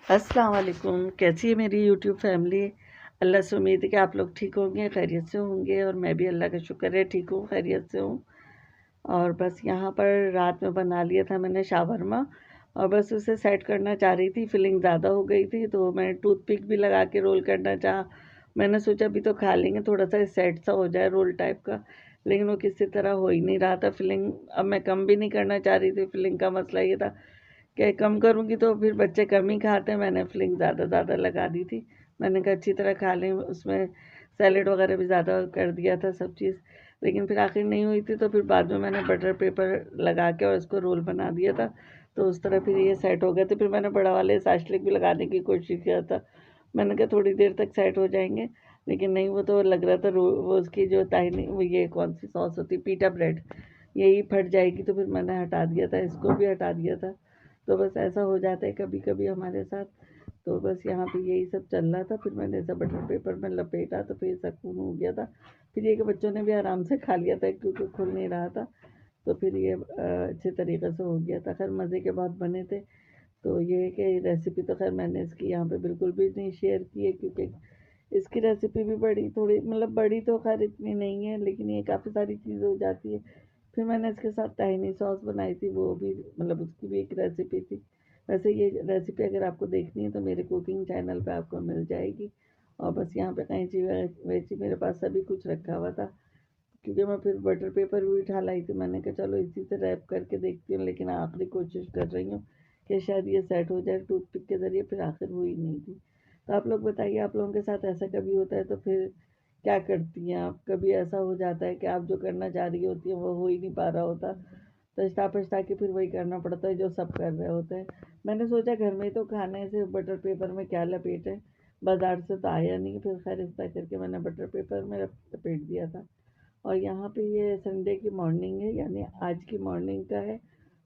अस्सलाम वालेकुम। कैसी है मेरी यूट्यूब फैमिली। अल्लाह से उम्मीद है कि आप लोग ठीक होंगे, खैरियत से होंगे, और मैं भी अल्लाह का शुक्र है ठीक हूँ, खैरियत से हूँ। और बस यहाँ पर रात में बना लिया था मैंने शावरमा, और बस उसे सेट करना चाह रही थी। फिलिंग ज़्यादा हो गई थी तो मैंने टूथपिक भी लगा के रोल करना चाहा। मैंने सोचा अभी तो खा लेंगे, थोड़ा सा सेट सा हो जाए रोल टाइप का, लेकिन वो किसी तरह हो ही नहीं रहा था फिलिंग। अब मैं कम भी नहीं करना चाह रही थी, फिलिंग का मसला ये था कि कम करूँगी तो फिर बच्चे कम ही खाते हैं। मैंने फिलिंग ज़्यादा लगा दी थी। मैंने कहा अच्छी तरह खा लें, उसमें सैलेड वगैरह भी ज़्यादा कर दिया था सब चीज़, लेकिन फिर आखिर नहीं हुई थी। तो फिर बाद में मैंने बटर पेपर लगा के और इसको रोल बना दिया था, तो उस तरह फिर ये सेट हो गया। तो फिर मैंने बड़ा वाले साशलिक भी लगाने की कोशिश किया था। मैंने कहा थोड़ी देर तक सेट हो जाएंगे, लेकिन नहीं, वो तो लग रहा था वो उसकी जो ताहिनी, वो ये कौन सी सॉस होती, पीटा ब्रेड, यही फट जाएगी। तो फिर मैंने हटा दिया था, इसको भी हटा दिया था। तो बस ऐसा हो जाता है कभी कभी हमारे साथ। तो बस यहाँ पे यही सब चल रहा था। फिर मैंने ऐसा बटर पेपर में लपेटा तो फिर सुकून हो गया था। फिर ये कि बच्चों ने भी आराम से खा लिया था क्योंकि खुल नहीं रहा था। तो फिर ये अच्छे तरीके से हो गया था। खैर मज़े के बाद बने थे। तो ये है कि रेसिपी तो खैर मैंने इसकी यहाँ पे बिल्कुल भी नहीं शेयर की है, क्योंकि इसकी रेसिपी भी बड़ी थोड़ी, मतलब बड़ी तो खैर इतनी नहीं है, लेकिन ये काफ़ी सारी चीज़ें हो जाती है। फिर मैंने इसके साथ ताहिनी सॉस बनाई थी, वो भी मतलब उसकी भी एक रेसिपी थी। वैसे ये रेसिपी अगर आपको देखनी है तो मेरे कुकिंग चैनल पे आपको मिल जाएगी। और बस यहाँ पे कैंची वैंची मेरे पास सभी कुछ रखा हुआ था, क्योंकि मैं फिर बटर पेपर भी उठा लाई थी। मैंने कहा चलो इसी से रैप करके देखती हूँ, लेकिन आखिरी कोशिश कर रही हूँ कि शायद ये सेट हो जाए टूथपिक के ज़रिए। फिर आखिर हुई नहीं थी। तो आप लोग बताइए, आप लोगों के साथ ऐसा कभी होता है तो फिर क्या करती हैं आप? कभी ऐसा हो जाता है कि आप जो करना चाह रही होती है वो हो ही नहीं पा रहा होता, पछता पछता के फिर वही करना पड़ता है जो सब कर रहे होते हैं। मैंने सोचा घर में ही तो खाने से बटर पेपर में क्या लपेटें, बाजार से तो आया नहीं। फिर खैर इस तरह करके मैंने बटर पेपर में लपेट दिया था। और यहाँ पे ये संडे की मॉर्निंग है, यानी आज की मॉर्निंग का है।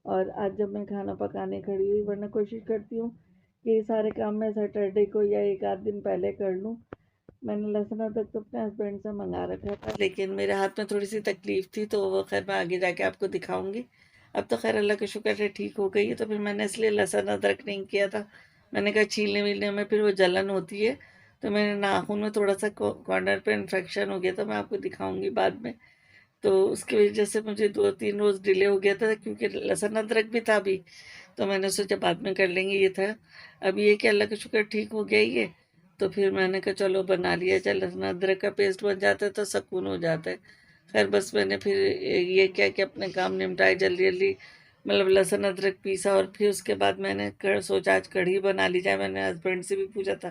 और आज जब मैं खाना पकाने खड़ी हुई, वरना कोशिश करती हूँ कि ये सारे काम मैं सैटरडे को या एक आध दिन पहले कर लूँ। मैंने लहसुन अदरक तो अपने हस्बैंड से मंगा रखा था, लेकिन मेरे हाथ में थोड़ी सी तकलीफ थी, तो वो खैर मैं आगे जाके आपको दिखाऊंगी। अब तो खैर अल्लाह का शुक्र है ठीक हो गई है। तो फिर मैंने इसलिए लहसुन अदरक नहीं किया था। मैंने कहा छीलने वीलने में फिर वो जलन होती है। तो मेरे नाखून में थोड़ा सा कॉर्नर पे इन्फेक्शन हो गया था, मैं आपको दिखाऊंगी बाद में। तो उसकी वजह से मुझे 2-3 रोज़ डिले हो गया था, क्योंकि लहसुन अदरक भी था अभी। तो मैंने सोचा बाद में कर लेंगे, ये था। अब ये कि अल्लाह का शुक्र ठीक हो गया ये। तो फिर मैंने कहा चलो बना लिया, चल लहसुन अदरक का पेस्ट बन जाता है तो सुकून हो जाता है। खैर बस मैंने फिर ये क्या कि अपने काम निपटाए जल्दी जल्दी, मतलब लहसुन अदरक पीसा। और फिर उसके बाद मैंने सोचा आज कढ़ी बना ली जाए। मैंने हस्बैंड से भी पूछा था,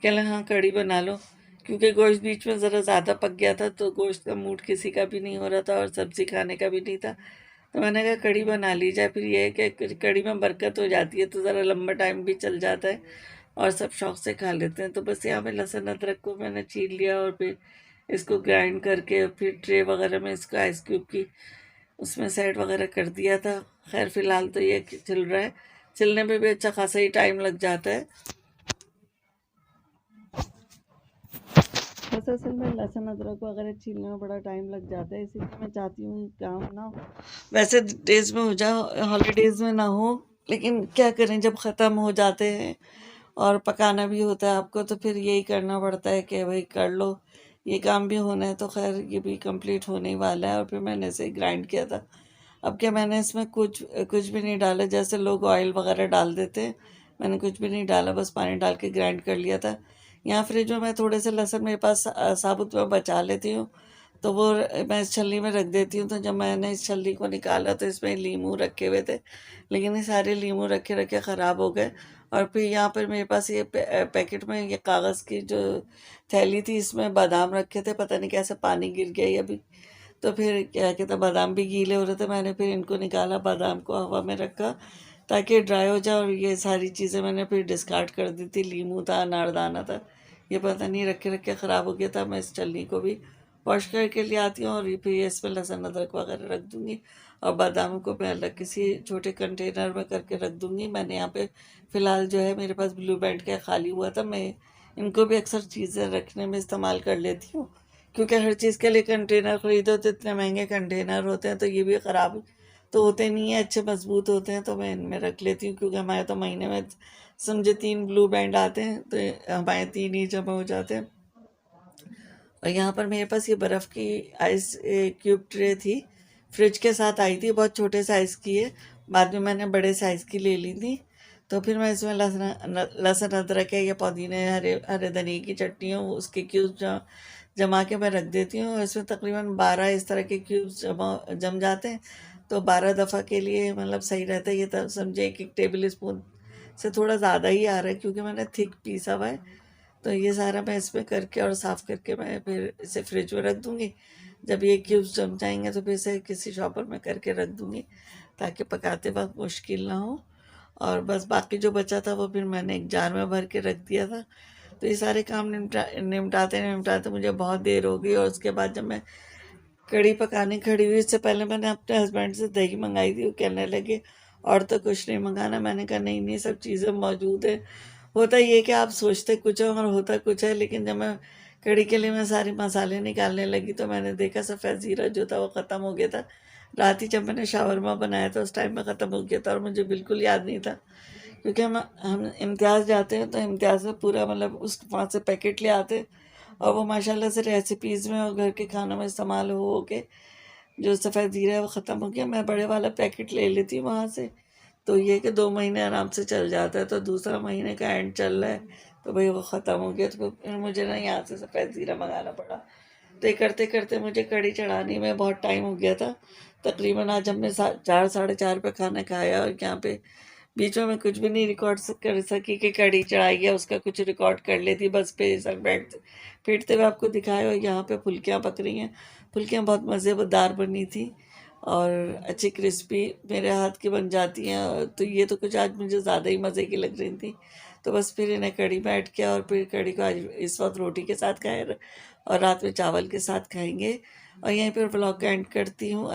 कह रहे हाँ कढ़ी बना लो, क्योंकि गोश्त बीच में ज़रा ज़्यादा पक गया था, तो गोश्त का मूड किसी का भी नहीं हो रहा था और सब्ज़ी खाने का भी नहीं था। तो मैंने कहा कढ़ी बना ली जाए। फिर ये है कि कढ़ी में बरकत हो जाती है, तो ज़रा लंबा टाइम भी चल जाता है और सब शौक से खा लेते हैं। तो बस यहाँ पे लहसुन अदरक को मैंने छील लिया और फिर इसको ग्राइंड करके फिर ट्रे वगैरह में इसको आइस क्यूब की उसमें सेट वगैरह कर दिया था। खैर फ़िलहाल तो ये चल रहा है, चलने में भी अच्छा खासा ही टाइम लग जाता है। बस असल में लहसुन अदरक वगैरह छीलने में बड़ा टाइम लग जाता है, इसीलिए मैं चाहती हूँ काम ना हो, वैसे डेज में हो जाए, हॉलीडेज में ना हो। लेकिन क्या करें, जब ख़त्म हो जाते हैं और पकाना भी होता है आपको, तो फिर यही करना पड़ता है कि भाई कर लो, ये काम भी होना है। तो खैर ये भी कंप्लीट होने ही वाला है। और फिर मैंने इसे ग्राइंड किया था। अब क्या, मैंने इसमें कुछ कुछ भी नहीं डाला, जैसे लोग ऑयल वगैरह डाल देते हैं, मैंने कुछ भी नहीं डाला, बस पानी डाल के ग्राइंड कर लिया था। यहाँ फ्रिज में मैं थोड़े से लहसुन मेरे पास साबुत में बचा लेती हूँ, तो वो मैं इस छलनी में रख देती हूँ। तो जब मैंने इस छलनी को निकाला तो इसमें लीमू रखे हुए थे, लेकिन ये सारे लीमू रखे रखे ख़राब हो गए। और फिर यहाँ पर मेरे पास ये पैकेट में ये कागज़ की जो थैली थी, इसमें बादाम रखे थे, पता नहीं कैसे पानी गिर गया ये अभी। तो फिर क्या कहते हैं, बादाम भी गीले हो रहे थे। मैंने फिर इनको निकाला, बादाम को हवा में रखा ताकि ड्राई हो जाए। और ये सारी चीज़ें मैंने फिर डिस्कार्ड कर दी थी। लीमू था, अनारदाना था, ये पता नहीं रखे रखे ख़राब हो गया था। मैं इस छलनी को भी वॉश करके ले आती हूँ, और ये फिर इसमें लहसुन अदरक वगैरह रख दूँगी। और बादाम को मैं अलग किसी छोटे कंटेनर में करके रख दूँगी। मैंने यहाँ पे फ़िलहाल जो है, मेरे पास ब्लू बैंड का खाली हुआ था, मैं इनको भी अक्सर चीज़ें रखने में इस्तेमाल कर लेती हूँ, क्योंकि हर चीज़ के लिए कंटेनर ख़रीदो तो इतने महंगे कंटेनर होते हैं, तो ये भी ख़राब तो होते नहीं है, अच्छे मजबूत होते हैं, तो मैं इनमें रख लेती हूँ, क्योंकि हमारे तो महीने में समझे 3 ब्लू बैंड आते हैं, तो हमारे 3 ही जमा हो जाते हैं। और यहाँ पर मेरे पास ये बर्फ़ की आइस क्यूब ट्रे थी, फ्रिज के साथ आई थी, बहुत छोटे साइज़ की है, बाद में मैंने बड़े साइज़ की ले ली थी। तो फिर मैं इसमें लहसुन अदरक है या पुदीने हरे हरे धनिए की चटनी हो उसके क्यूब्स जमा के मैं रख देती हूँ, और इसमें तकरीबन 12 इस तरह के क्यूब्स जम जाते हैं। तो 12 दफ़ा के लिए मतलब सही रहता है। ये तब समझे 1 टेबल स्पून से थोड़ा ज़्यादा ही आ रहा है, क्योंकि मैंने थिक पीसा हुआ है। तो ये सारा मैं इसमें करके और साफ़ करके मैं फिर इसे फ्रिज में रख दूँगी। जब ये क्यूब्स जम जाएंगे तो फिर इसे किसी शॉपर में करके रख दूँगी, ताकि पकाते वक्त मुश्किल ना हो। और बस बाकी जो बचा था वो फिर मैंने एक जार में भर के रख दिया था। तो ये सारे काम निपटाते निपटाते मुझे बहुत देर हो गई, और उसके बाद जब मैं कढ़ी पकाने खड़ी हुई, इससे पहले मैंने अपने हस्बैंड से दही मंगाई थी। वो कहने लगे और तो कुछ नहीं मंगाना। मैंने कहा नहीं नहीं, सब चीज़ें मौजूद है। होता ये है कि आप सोचते कुछ है और होता कुछ है, लेकिन जब मैं कढ़ी के लिए मैं सारे मसाले निकालने लगी, तो मैंने देखा सफ़ेद ज़ीरा जो था वो ख़त्म हो गया था। रात ही जब मैंने शावरमा बनाया था उस टाइम में ख़त्म हो गया था, और मुझे बिल्कुल याद नहीं था, क्योंकि हम इम्तियाज़ जाते हैं, तो इम्तियाज़ में पूरा मतलब उस वहाँ से पैकेट ले आते हैं, और वो माशाल्लाह से रेसिपीज़ में और घर के खानों में इस्तेमाल हो के जो सफ़ेद ज़ीरा है वो ख़त्म हो गया। मैं बड़े वाला पैकेट ले लेती हूँ वहाँ से, तो ये कि 2 महीने आराम से चल जाता है। तो दूसरा महीने का एंड चल रहा है, तो भाई वो ख़त्म हो गया, तो फिर मुझे ना यहाँ से सफ़ेद ज़ीरा मंगाना पड़ा। तो ये करते करते मुझे कढ़ी चढ़ाने में बहुत टाइम हो गया था। तकरीबन आज हमने 4 साढ़े 4 पे खाना खाया, और यहाँ पे बीच में मैं कुछ भी नहीं रिकॉर्ड कर सकी कि कढ़ी चढ़ाई है, उसका कुछ रिकॉर्ड कर लेती, बस पे सर बैठ पीटते हुए आपको दिखाया। और यहाँ पे फुल्कियाँ पक रही हैं, फुल्कियाँ बहुत मज़ेदार बनी थी, और अच्छी क्रिस्पी मेरे हाथ की बन जाती हैं। तो ये तो कुछ आज मुझे ज़्यादा ही मज़े की लग रही थी। तो बस फिर इन्हें कढ़ी में ऐड किया, और फिर कढ़ी को आज इस वक्त रोटी के साथ खाए, और रात में चावल के साथ खाएंगे। और यहीं पर व्लॉग का एंड करती हूँ।